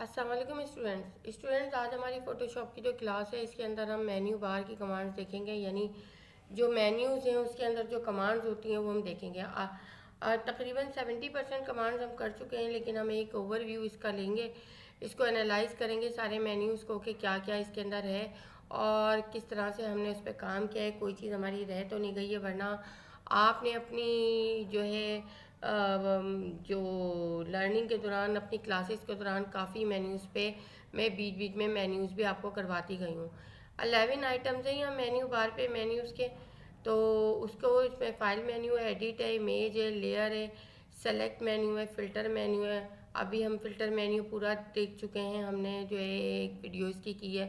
अस्सलाम वालेकुम स्टूडेंट्स, आज हमारी फ़ोटोशॉप की जो क्लास है इसके अंदर हम मेन्यू बार की कमांड्स देखेंगे। यानी जो मेन्यूज़ हैं उसके अंदर जो कमांड्स होती हैं वो हम देखेंगे। तकरीबन 70% कमांड्स हम कर चुके हैं, लेकिन हम एक ओवरव्यू इसका लेंगे, इसको एनालाइज करेंगे सारे मेन्यूज़ को कि क्या क्या इसके अंदर है और किस तरह से हमने उस पर काम किया है, कोई चीज़ हमारी रह तो नहीं गई है। वरना आपने अपनी जो है जो लर्निंग के दौरान, अपनी क्लासेस के दौरान काफ़ी मेन्यूज़ पे मैं बीच बीच में मेन्यूज़ भी आपको करवाती गई हूँ। 11 आइटम्स हैं यहाँ मेन्यू बार पे मेन्यूज़ के। तो उसको इसमें फाइल मेन्यू है, एडिट है, इमेज है, लेयर है, सेलेक्ट मेन्यू है, फ़िल्टर मेन्यू है। अभी हम फ़िल्टर मेन्यू पूरा देख चुके हैं, हमने जो है एक वीडियो इसकी की है।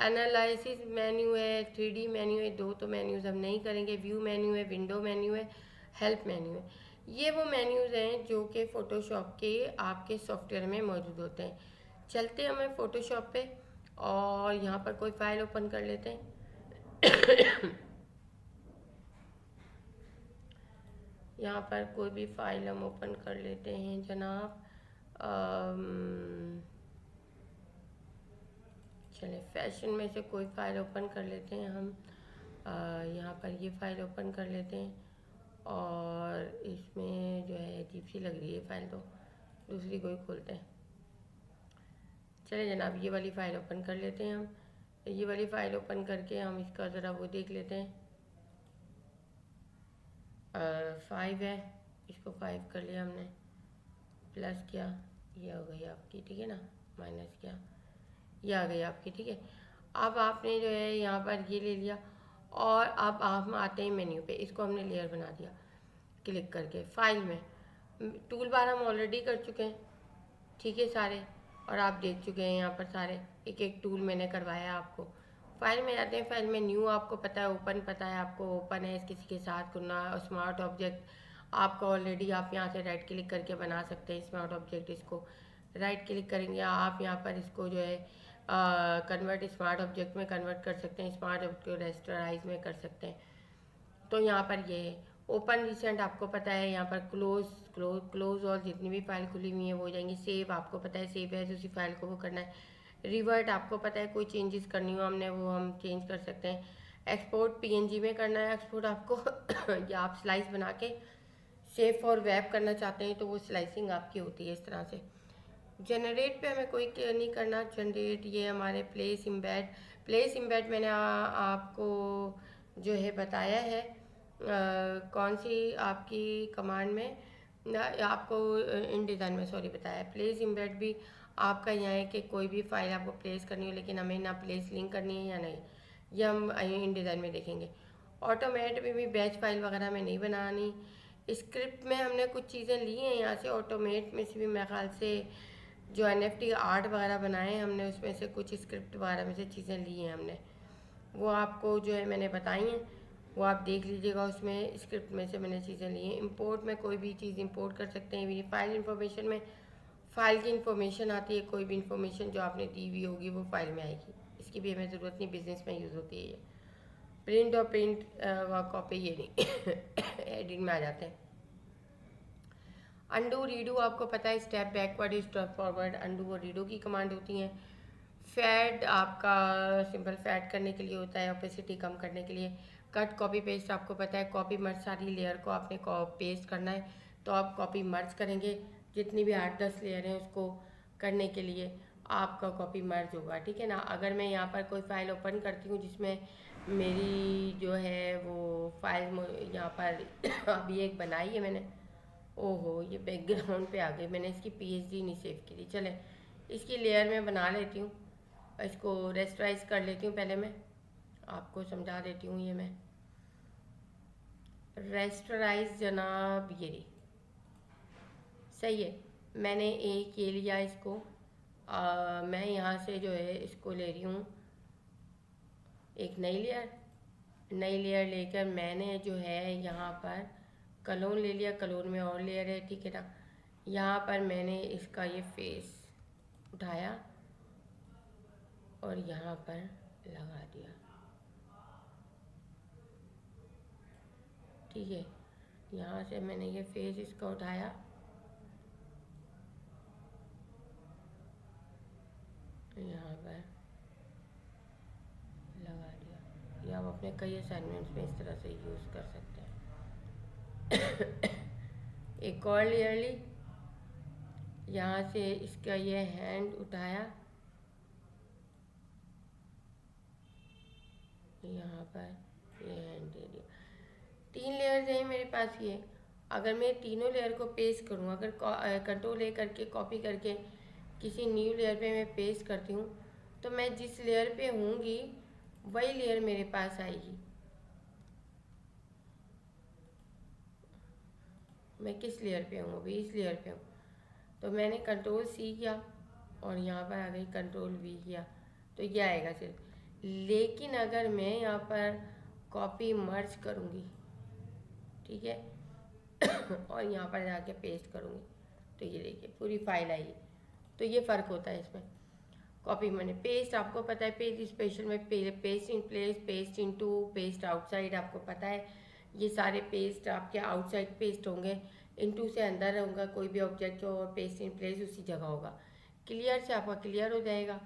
एनालिसिस मेन्यू है, 3D मेन्यू है, दो तो मेन्यूज़ हम नहीं करेंगे। व्यू मेन्यू है, विंडो मेन्यू है, हेल्प मेन्यू है। ये वो मेन्यूज़ हैं जो कि फ़ोटोशॉप के आपके सॉफ्टवेयर में मौजूद होते हैं। चलते हैं हमें फ़ोटोशॉप पे और यहाँ पर कोई फ़ाइल ओपन कर लेते हैं। यहाँ पर कोई भी फ़ाइल हम ओपन कर लेते हैं जनाब। चले फैशन में से कोई फ़ाइल ओपन कर लेते हैं हम। यहाँ पर ये फ़ाइल ओपन कर लेते हैं और इसमें जो है अजीब सी लग रही है फ़ाइल, तो दूसरी कोई खोलते हैं। चले जनाब, ये वाली फ़ाइल ओपन कर लेते हैं हम। ये वाली फ़ाइल ओपन करके हम इसका ज़रा वो देख लेते हैं। 5 है, इसको 5 कर लिया हमने, प्लस किया, ये हो गई आपकी, ठीक है ना, माइनस किया, ये आ गई आपकी, ठीक है। अब आपने जो है यहाँ पर ये ले लिया और अब हम आते हैं मेन्यू पे, इसको हमने लेयर बना दिया क्लिक करके। फाइल में टूल बार हम ऑलरेडी कर चुके हैं, ठीक है सारे, और आप देख चुके हैं यहाँ पर सारे एक एक टूल मैंने करवाया आपको। फाइल में आते हैं, फाइल में न्यू आपको पता है, ओपन पता है आपको, ओपन है किसी के साथ करना। स्मार्ट ऑब्जेक्ट आपका ऑलरेडी, आप यहाँ से राइट क्लिक करके बना सकते हैं स्मार्ट ऑब्जेक्ट। इसको राइट क्लिक करेंगे आप, यहाँ पर इसको जो है कन्वर्ट स्मार्ट ऑब्जेक्ट में कन्वर्ट कर सकते हैं, स्मार्ट ऑब्जेक्ट को रेस्टराइज में कर सकते हैं। तो यहाँ पर ये है ओपन रिसेंट, आपको पता है यहाँ पर क्लोज क्लोज क्लोज और जितनी भी फाइल खुली हुई है वो हो जाएंगी। सेव आपको पता है, सेव है उसी फाइल को वो करना है। रिवर्ट आपको पता है, कोई चेंजेस करनी हो हमने वो हम चेंज कर सकते हैं। एक्सपोर्ट पीएनजी में करना है एक्सपोर्ट आपको या आप स्लाइस बना के सेव और वेब करना चाहते हैं तो वो स्लाइसिंग आपकी होती है इस तरह से। जनरेट पे हमें कोई नहीं करना। जनरेट ये हमारे प्लेस इम्बेड, प्लेस इम्बेड मैंने आपको जो है बताया है कौन सी आपकी कमांड में आपको इन डिज़ाइन में सॉरी बताया है। प्लेस इम्बेड भी आपका यहाँ है कि कोई भी फाइल आपको प्लेस करनी हो, लेकिन हमें ना प्लेस लिंक करनी है या नहीं, ये हम इन डिज़ाइन में देखेंगे। ऑटोमेट में भी बैच फाइल वगैरह में नहीं बनानी। स्क्रिप्ट में हमने कुछ चीज़ें ली हैं यहाँ से, ऑटोमेट में से भी मेरे ख्याल से जो NFT आर्ट वगैरह बनाए हैं हमने, उसमें से कुछ स्क्रिप्ट वगैरह में से चीज़ें ली हैं हमने, वो आपको जो है मैंने बताई हैं, वो आप देख लीजिएगा। उसमें स्क्रिप्ट में से मैंने चीज़ें ली हैं। इंपोर्ट में कोई भी चीज़ इंपोर्ट कर सकते हैं। मेरी फाइल इन्फॉर्मेशन में फाइल की इन्फॉर्मेशन आती है, कोई भी इन्फॉर्मेशन जो आपने दी हुई होगी वो फाइल में आएगी, इसकी भी हमें ज़रूरत नहीं, बिजनेस में यूज़ होती है ये। प्रिंट और प्रिंट कॉपी ये नहीं एडिट में आ जाते हैं। अंडू रीडू आपको पता है, step backward step forward, undo और रीडू की कमांड होती हैं। फैड आपका सिंपल फैड करने के लिए होता है, ओपेसिटी कम करने के लिए। कट कॉपी पेस्ट आपको पता है, कॉपी मर्ज, सारी लेयर को आपने पेस्ट करना है तो आप कॉपी मर्ज करेंगे, जितनी भी 8-10 लेयर हैं उसको करने के लिए आपका कॉपी मर्ज होगा, ठीक है ना। अगर मैं यहाँ पर कोई फाइल ओपन करती हूँ जिसमें मेरी जो है वो फाइल यहाँ पर अभी एक बनाई है मैंने, ओहो ये बैकग्राउंड पे आ गई, मैंने इसकी पीएचडी नहीं सेव की थी। चले इसकी लेयर में बना लेती हूँ, इसको रेस्टराइज कर लेती हूँ। पहले मैं आपको समझा देती हूँ, ये मैं रेस्टराइज जनाब ये रही, सही है। मैंने एक ये लिया इसको, मैं यहाँ से जो है इसको ले रही हूँ एक नई लेयर, नई लेयर लेकर मैंने जो है यहाँ पर कलोन ले लिया, कलोन में और लेयर है, ठीक है ना। यहाँ पर मैंने इसका ये फेस उठाया और यहाँ पर लगा दिया, ठीक है। यहाँ से मैंने ये फेस इसका उठाया यहाँ पर लगा दिया। या आप अपने कई असाइनमेंट्स में इस तरह से यूज़ कर सकते हैं। एक और लेयर ली, यहाँ से इसका ये हैंड उठाया, यहाँ पर ये हैंड दे दिया। 3 लेयर्स हैं मेरे पास ये। अगर मैं तीनों लेयर को पेस्ट करूँ, अगर कंट्रोल ए करके कॉपी करके किसी न्यू लेयर पे मैं पेस्ट करती हूँ, तो मैं जिस लेयर पे होंगी वही लेयर मेरे पास आएगी। मैं किस लेयर पे हूँ, अभी इस लेयर पे हूँ, तो मैंने कंट्रोल सी किया और यहाँ पर आ गई कंट्रोल वी किया, तो ये आएगा सिर्फ। लेकिन अगर मैं यहाँ पर कॉपी मर्ज करूँगी, ठीक है, और यहाँ पर जाके पेस्ट करूँगी, तो ये देखिए पूरी फाइल आएगी। तो ये फ़र्क होता है इसमें। कॉपी मैंने पेस्ट, आपको पता है पेज स्पेशल में paste in place, paste in to, paste outside, आपको पता है ये सारे पेस्ट आपके आउटसाइड पेस्ट होंगे, इनटू से अंदर होगा कोई भी ऑब्जेक्ट हो, और पेस्ट इन प्लेस उसी जगह होगा। क्लियर से आपका क्लियर हो जाएगा।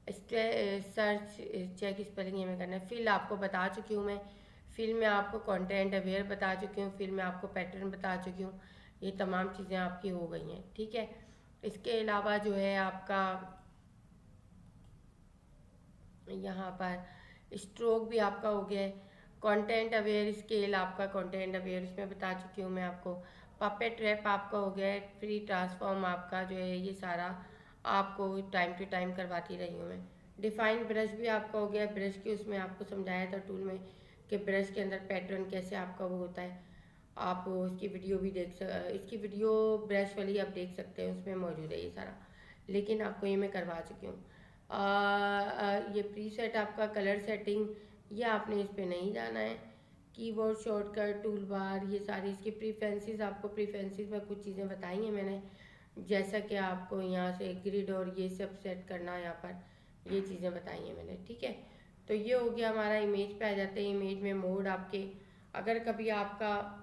सर्च चेक स्पेलिंग ये में करना है। फिल आपको बता चुकी हूँ मैं, फिल में आपको कंटेंट अवेयर बता चुकी हूँ, फिल में आपको पैटर्न बता चुकी हूँ, ये तमाम चीज़ें आपकी हो गई हैं, ठीक है। इसके अलावा जो है आपका यहाँ पर स्ट्रोक भी आपका हो गया है। कंटेंट अवेयर स्केल आपका, कंटेंट अवेयर इसमें बता चुकी हूँ मैं आपको। पपेट रैप आपका हो गया है। फ्री ट्रांसफॉर्म आपका जो है ये सारा आपको टाइम टू टाइम करवाती रही हूँ मैं। डिफाइन ब्रश भी आपका हो गया है। ब्रश की उसमें आपको समझाया था टूल में कि ब्रश के अंदर पैटर्न कैसे आपका वो होता है। आप इसकी वीडियो भी इसकी वीडियो ब्रश वाली आप देख सकते हैं, उसमें मौजूद है ये सारा, लेकिन आपको ये मैं करवा चुकी हूँ। ये प्रीसेट आपका कलर सेटिंग, ये आपने इस पे नहीं जाना है। कीबोर्ड शॉर्टकट, टूल बार, ये सारी इसकी प्रीफरेंसेस, आपको प्रीफरेंसेस में कुछ चीज़ें बताई हैं मैंने, जैसा कि आपको यहाँ से ग्रिड और ये सब सेट करना, यहाँ पर ये चीज़ें बताई हैं मैंने, ठीक है। तो ये हो गया हमारा। इमेज पे आ जाते हैं। इमेज में मोड आपके, अगर कभी आपका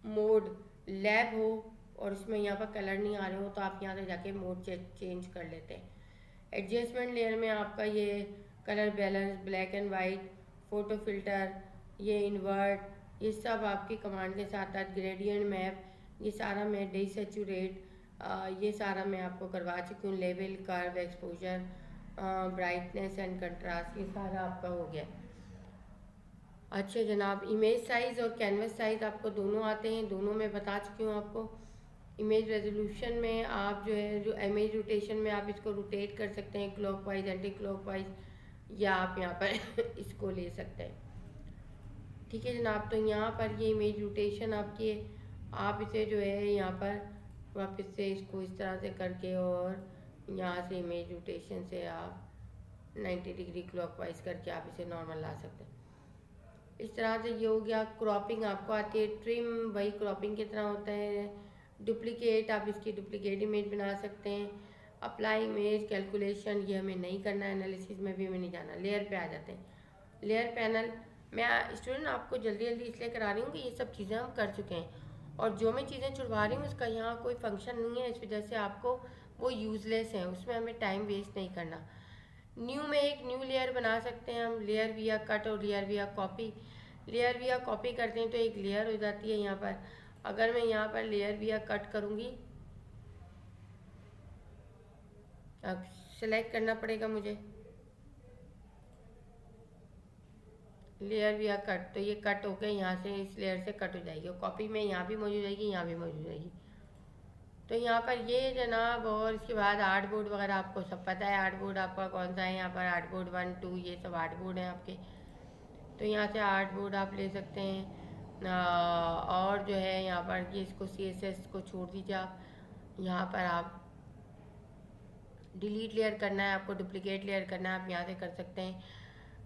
मोड लैब हो और इसमें यहाँ पर कलर नहीं आ रहे हो, तो आप यहाँ से जाके मोड चेंज कर लेते हैं। एडजस्टमेंट लेयर में आपका ये colour balance, black and white, photo filter, ये इन्वर्ट, ये सब आपकी कमांड के साथ साथ ग्रेडियंट मैप, ये सारा मैं डेसैचुरेट, ये सारा मैं आपको करवा चुकी हूँ। Level, curve, exposure, brightness and contrast, ये सारा आपका हो गया। अच्छा जनाब, इमेज साइज़ और कैनवस साइज़ आपको दोनों आते हैं, दोनों मैं बता चुकी हूँ आपको। इमेज रेजोल्यूशन में आप जो है जो इमेज रोटेशन में आप इसको रोटेट कर सकते हैं क्लॉकवाइज, एंटी क्लॉकवाइज, या आप यहाँ पर इसको ले सकते हैं, ठीक है जनाब। तो यहाँ पर ये इमेज रोटेशन आपकी है, आप इसे जो है यहाँ पर वापस से इसको इस तरह से करके और यहाँ से इमेज रोटेशन से आप 90 डिग्री क्लॉकवाइज करके आप इसे नॉर्मल ला सकते हैं। इस तरह से ये हो गया। क्रॉपिंग आपको आती है। ट्रिम वही क्रॉपिंग की तरह होता है। डुप्लीकेट, आप इसकी डुप्लीकेट इमेज बना सकते हैं। अप्लाई इमेज, कैलकुलेशन, ये हमें नहीं करना है। एनालिसिस में भी हमें नहीं जाना। लेयर पे आ जाते हैं। लेयर पैनल, मैं स्टूडेंट आपको जल्दी जल्दी इसलिए करा रही हूँ कि ये सब चीज़ें हम कर चुके हैं, और जो मैं चीज़ें छुड़वा रही हूँ उसका यहाँ कोई फंक्शन नहीं है, इस वजह से आपको वो यूज़लेस है, उसमें हमें टाइम वेस्ट नहीं करना। न्यू में एक न्यू लेयर बना सकते हैं हम, लेयर विया कट और लेयर विया कॉपी। लेयर विया कॉपी करते हैं तो एक लेयर हो जाती है यहाँ पर। अगर मैं यहाँ पर लेयर विया कट करूँगी, अब सेलेक्ट करना पड़ेगा मुझे लेयर विया कट, तो ये कट होकर यहाँ से इस लेयर से कट हो जाएगी, और कॉपी में यहाँ भी मौजूद रहेगी, यहाँ भी मौजूद रहेगी। तो यहाँ पर ये जनाब, और इसके बाद आर्ट बोर्ड वगैरह आपको सब पता है। आर्ट बोर्ड आपका कौन सा है, यहाँ पर आर्ट बोर्ड 1, 2, ये सब आर्ट बोर्ड हैं आपके। तो यहाँ से आर्ट बोर्ड आप ले सकते हैं। और जो है यहाँ पर ये इसको CSS को छोड़ दीजिए आप। यहाँ पर आप डिलीट लेयर करना है आपको, डुप्लीकेट लेयर करना है, आप यहाँ से कर सकते हैं।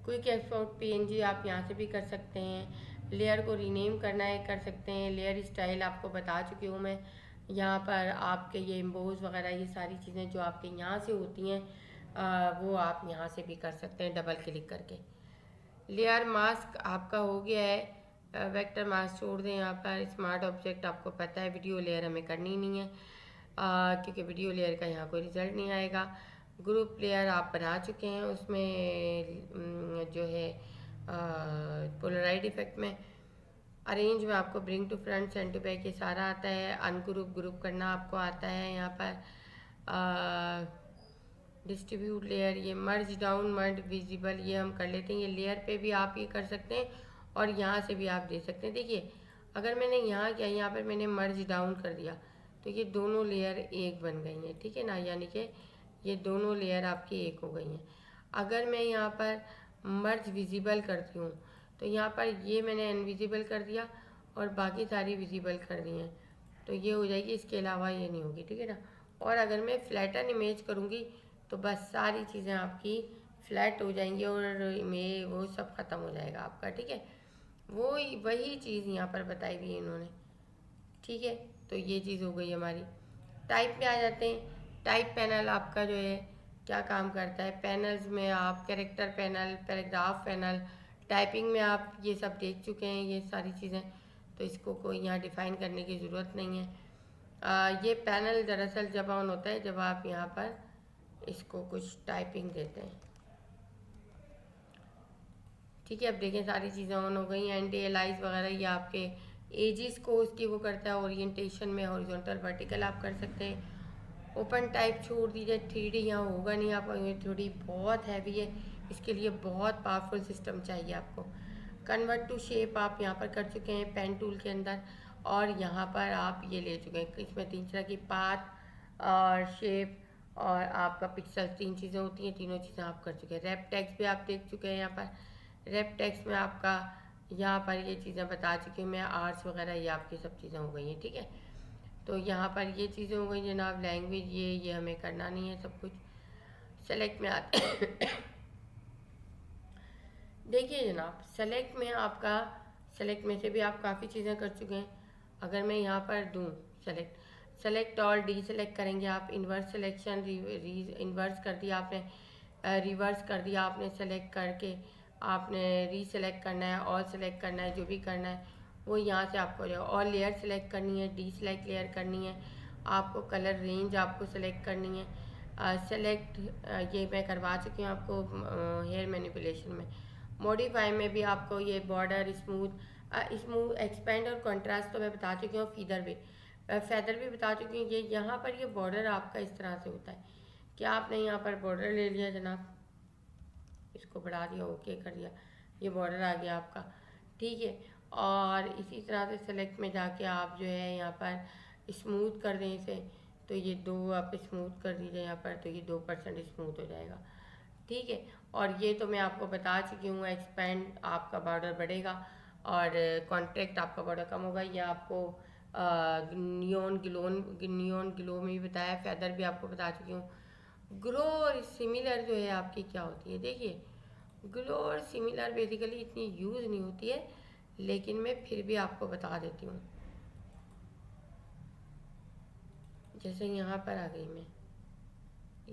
क्विक एक्सपोर्ट PNG आप यहाँ से भी कर सकते हैं। लेयर को रीनेम करना है, कर सकते हैं। लेयर स्टाइल आपको बता चुकी हूँ मैं। यहाँ पर आपके ये एम्बोज वगैरह, ये सारी चीज़ें जो आपके यहाँ से होती हैं, वो आप यहाँ से भी कर सकते हैं डबल क्लिक करके। लेयर मास्क आपका हो गया है। वेक्टर मास्क छोड़ दें यहाँ पर। स्मार्ट ऑब्जेक्ट आपको पता है, वीडियो लेयर हमें करनी नहीं है, क्योंकि वीडियो लेयर का यहाँ कोई रिजल्ट नहीं आएगा। ग्रुप लेयर आप बना चुके हैं, उसमें जो है पोलराइड इफेक्ट में अरेंज में आपको bring to front send to back ये सारा आता है। अनग्रुप ग्रुप करना आपको आता है। यहाँ पर डिस्ट्रीब्यूट लेयर, ये मर्ज डाउन मर्ज विजिबल ये हम कर लेते हैं। ये लेयर पे भी आप ये कर सकते हैं और यहाँ से भी आप दे सकते हैं। देखिए अगर मैंने यहाँ किया, यहाँ पर मैंने मर्ज डाउन कर दिया तो ये दोनों लेयर एक बन गई हैं, ठीक है ना, यानी कि ये दोनों लेयर आपकी एक हो गई हैं। अगर मैं यहाँ पर मर्ज विजिबल करती हूँ तो यहाँ पर ये मैंने इनविजिबल कर दिया और बाकी सारी विजिबल कर दी हैं, तो ये हो जाएगी, इसके अलावा ये नहीं होगी, ठीक है ना। और अगर मैं फ्लैटन इमेज करूँगी तो बस सारी चीज़ें आपकी फ्लैट हो जाएंगी और इमेज वो सब ख़त्म हो जाएगा आपका, ठीक है। वो वही चीज़ यहाँ पर बताई हुई है इन्होंने, ठीक है। तो ये चीज़ हो गई हमारी। टाइप में आ जाते हैं। टाइप पैनल आपका जो है क्या काम करता है, पैनल्स में आप character panel, paragraph panel, typing में आप ये सब देख चुके हैं ये सारी चीज़ें, तो इसको कोई यहाँ डिफ़ाइन करने की ज़रूरत नहीं है। ये पैनल दरअसल जब ऑन होता है जब आप यहाँ पर इसको कुछ टाइपिंग देते हैं, ठीक है। अब देखें सारी चीज़ें ऑन हो गई। एंटी एलाइज वगैरह ये आपके एजिस को उसकी वो करता है। ओरिएंटेशन में हॉरिजॉन्टल वर्टिकल आप कर सकते हैं। ओपन टाइप छोड़ दीजिए, 3D यहाँ होगा नहीं आपको, ये 3D बहुत हैवी है, इसके लिए बहुत पावरफुल सिस्टम चाहिए आपको। कन्वर्ट टू शेप आप यहाँ पर कर चुके हैं पेन टूल के अंदर, और यहाँ पर आप ये ले चुके हैं। इसमें 3 तरह की पाथ और शेप और आपका पिक्सल, 3 चीज़ें होती हैं, तीनों चीज़ें आप कर चुके हैं। रैप टैक्स भी आप देख चुके हैं। यहाँ पर रैप टैक्स में आपका यहाँ पर ये चीज़ें बता चुकी हूँ मैं, आर्ट्स वगैरह ये आपकी सब चीज़ें हो गई हैं, ठीक है। तो यहाँ पर ये चीज़ें हो गई जनाब। लैंग्वेज ये हमें करना नहीं है सब कुछ। सेलेक्ट में आते देखिए जनाब, सेलेक्ट में आपका, सेलेक्ट में से भी आप काफ़ी चीज़ें कर चुके हैं। अगर मैं यहाँ पर दूँ सेलेक्ट, सेलेक्ट और डी सेलेक्ट करेंगे आप, इन्वर्स सिलेक्शन, इन्वर्स कर दिया आपने, रिवर्स कर दिया आपने, सेलेक्ट करके आपने रीसेलेक्ट करना है, ऑल सेलेक्ट करना है, जो भी करना है वो यहाँ से आपको जो और लेयर सेलेक्ट करनी है, डी सेलेक्ट लेयर करनी है आपको, कलर रेंज आपको सेलेक्ट करनी है। सेलेक्ट ये मैं करवा चुकी हूँ आपको हेयर मैनिपुलेशन में। मॉडिफाई में भी आपको ये बॉर्डर स्मूथ एक्सपेंड और कंट्रास्ट तो मैं बता चुकी हूँ। फैदर भी बता चुकी हूँ। ये यहाँ पर ये बॉर्डर आपका इस तरह से होता है कि आपने यहाँ पर बॉर्डर ले लिया जनाब, इसको बढ़ा दिया, ओके कर दिया, ये बॉर्डर आ गया आपका, ठीक है। और इसी तरह से सेलेक्ट में जाके आप जो है यहाँ पर स्मूथ कर दें इसे, तो ये 2 आप स्मूथ कर दीजिए यहाँ पर, तो ये 2% स्मूथ हो जाएगा, ठीक है। और ये तो मैं आपको बता चुकी हूँ, एक्सपेंड आपका बॉर्डर बढ़ेगा और कॉन्ट्रैक्ट आपका बॉर्डर कम होगा। ये आपको नियॉन ग्लो में भी बताया, फैदर भी आपको बता चुकी हूँ। ग्रो और सिमिलर जो है आपकी क्या होती है, देखिए ग्लो और सिमिलर बेसिकली इतनी यूज़ नहीं होती है, लेकिन मैं फिर भी आपको बता देती हूँ। जैसे यहाँ पर आ गई मैं,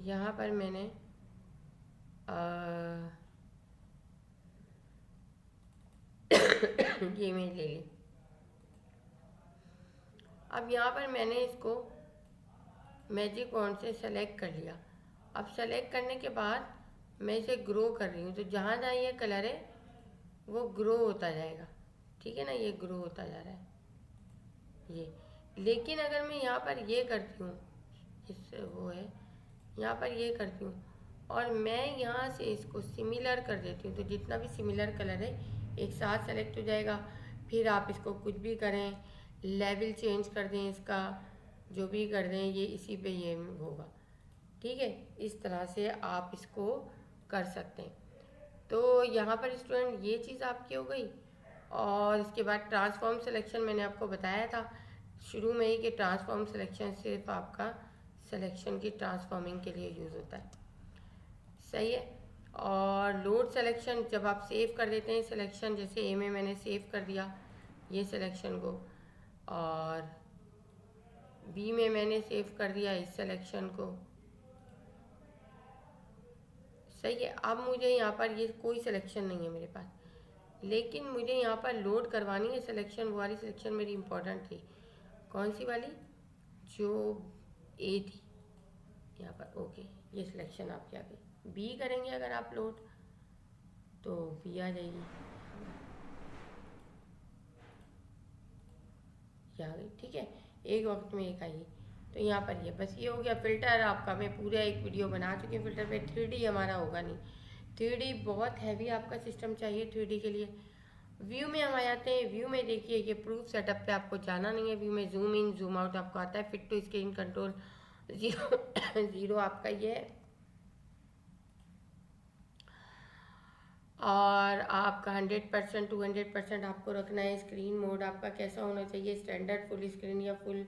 यहाँ पर मैंने ये इमेज ले ली। अब यहाँ पर मैंने इसको मैजिक वॉन्ड से सेलेक्ट कर लिया। अब सेलेक्ट करने के बाद मैं इसे ग्रो कर रही हूँ, तो जहाँ जहाँ ये कलर है वो ग्रो होता जाएगा, ठीक है ना, ये ग्रो होता जा रहा है ये। लेकिन अगर मैं यहाँ पर ये करती हूँ, इस वो है यहाँ पर ये करती हूँ और मैं यहाँ से इसको सिमिलर कर देती हूँ, तो जितना भी सिमिलर कलर है एक साथ सेलेक्ट हो जाएगा। फिर आप इसको कुछ भी करें, लेवल चेंज कर दें इसका, जो भी कर दें, ये इसी पे ये होगा, ठीक है। इस तरह से आप इसको कर सकते हैं। तो यहाँ पर स्टूडेंट ये चीज़ आपकी हो गई। और इसके बाद ट्रांसफॉर्म सिलेक्शन मैंने आपको बताया था शुरू में ही कि ट्रांसफॉर्म सिलेक्शन सिर्फ आपका सिलेक्शन की ट्रांसफॉर्मिंग के लिए यूज़ होता है, सही है। और लोड सिलेक्शन जब आप सेव कर देते हैं सिलेक्शन, जैसे ए में मैंने सेव कर दिया ये सिलेक्शन को, और बी में मैंने सेव कर दिया इस सिलेक्शन को, सही है। अब मुझे यहाँ पर ये कोई सिलेक्शन नहीं है मेरे पास, लेकिन मुझे यहाँ पर लोड करवानी है सिलेक्शन, वो वाली सिलेक्शन मेरी इंपॉर्टेंट थी। कौन सी वाली, जो ए थी यहाँ पर, ओके ये सिलेक्शन आपकी आ गई। बी करेंगे अगर आप लोड तो बी आ जाएगी, ये आ गई, ठीक है, एक वक्त में एक आएगी। तो यहाँ पर ये बस ये हो गया फ़िल्टर आपका। मैं पूरा एक वीडियो बना चुकी हूँ फ़िल्टर पे। 3D हमारा होगा नहीं, 3D बहुत हैवी आपका सिस्टम चाहिए 3D के लिए। व्यू में हम आ जाते हैं। व्यू में देखिए ये प्रूफ सेटअप पे आपको जाना नहीं है। व्यू में जूम इन जूम आउट आपको आता है। फिट टू स्क्रीन कंट्रोल 0 0 आपका ये है। और आपका 100% 200% आपको रखना है। स्क्रीन मोड आपका कैसा होना चाहिए, स्टैंडर्ड, फुल स्क्रीन या फुल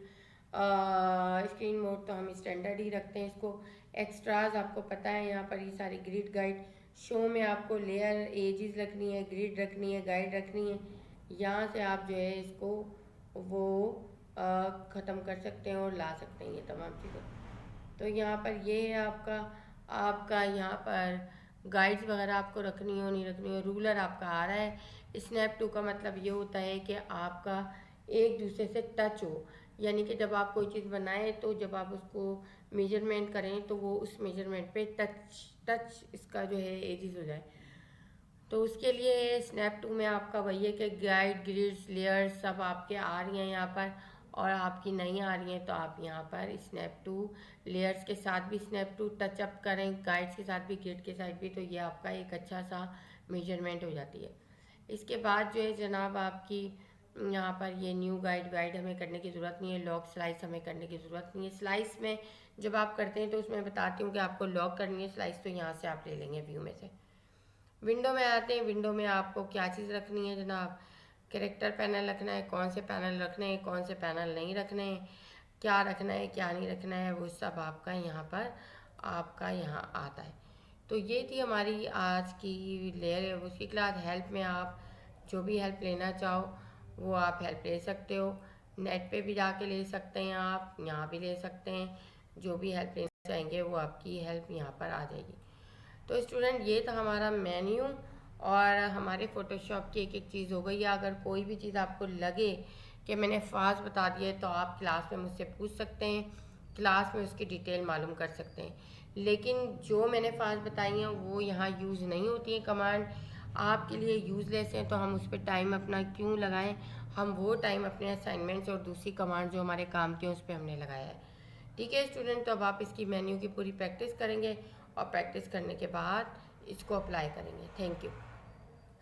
स्क्रीन मोड, तो हम स्टैंडर्ड ही रखते हैं इसको। एक्स्ट्राज आपको पता है यहाँ पर ये सारी ग्रिड गाइड शो में आपको लेयर एजेस रखनी है, ग्रिड रखनी है, गाइड रखनी है। यहाँ से आप जो है इसको वो ख़त्म कर सकते हैं और ला सकते हैं ये तमाम चीज़ें। तो यहाँ पर ये है आपका आपका यहाँ पर गाइड्स वगैरह आपको रखनी हो नहीं रखनी हो। रूलर आपका आ रहा है। स्नैप टू का मतलब ये होता है कि आपका एक दूसरे से टच हो, यानी कि जब आप कोई चीज़ बनाएं तो जब आप उसको मेजरमेंट करें तो वो उस मेजरमेंट पे टच टच इसका जो है एजिस हो जाए। तो उसके लिए स्नैप टू में आपका वही है कि गाइड ग्रिड्स लेयर्स सब आपके आ रही हैं यहाँ पर, और आपकी नहीं आ रही हैं तो आप यहाँ पर स्नैप टू लेयर्स के साथ भी स्नैप टू टचअप करें, गाइड्स के साथ भी, ग्रिड के साथ भी, तो ये आपका एक अच्छा सा मेजरमेंट हो जाती है। इसके बाद जो है जनाब आपकी यहाँ पर ये न्यू गाइड गाइड हमें करने की ज़रूरत नहीं है। लॉक स्लाइस हमें करने की ज़रूरत नहीं है। स्लाइस में जब आप करते हैं तो उसमें बताती हूँ कि आपको लॉक करनी है स्लाइस, तो यहाँ से आप ले लेंगे व्यू में से। विंडो में आते हैं। विंडो में आपको क्या चीज़ रखनी है जनाब, कैरेक्टर पैनल रखना है, कौन से पैनल रखने हैं, कौन से पैनल नहीं रखने हैं, क्या रखना है क्या नहीं रखना है, वो सब आपका यहाँ पर आपका यहाँ आता है। तो ये थी हमारी आज की लेयर। उसके बाद हेल्प में आप जो भी हेल्प लेना चाहो वो आप हेल्प ले सकते हो। नेट पे भी जाके ले सकते हैं, आप यहाँ भी ले सकते हैं। जो भी हेल्प लेना चाहेंगे वो आपकी हेल्प यहाँ पर आ जाएगी। तो स्टूडेंट ये था हमारा मेन्यू और हमारे फ़ोटोशॉप की एक एक चीज़ हो गई है। अगर कोई भी चीज़ आपको लगे कि मैंने फास्ट बता दिया है तो आप क्लास में मुझसे पूछ सकते हैं, क्लास में उसकी डिटेल मालूम कर सकते हैं। लेकिन जो मैंने फास्ट बताई हैं वो यहाँ यूज़ नहीं होती है कमांड, आपके लिए यूज़लेस हैं, तो हम उस पर टाइम अपना क्यों लगाएं। हम वो टाइम अपने असाइनमेंट्स और दूसरी कमांड जो हमारे काम की हैं उस पर हमने लगाया है। ठीक है स्टूडेंट, तो अब आप इसकी मेन्यू की पूरी प्रैक्टिस करेंगे और प्रैक्टिस करने के बाद इसको अप्लाई करेंगे। Thank you.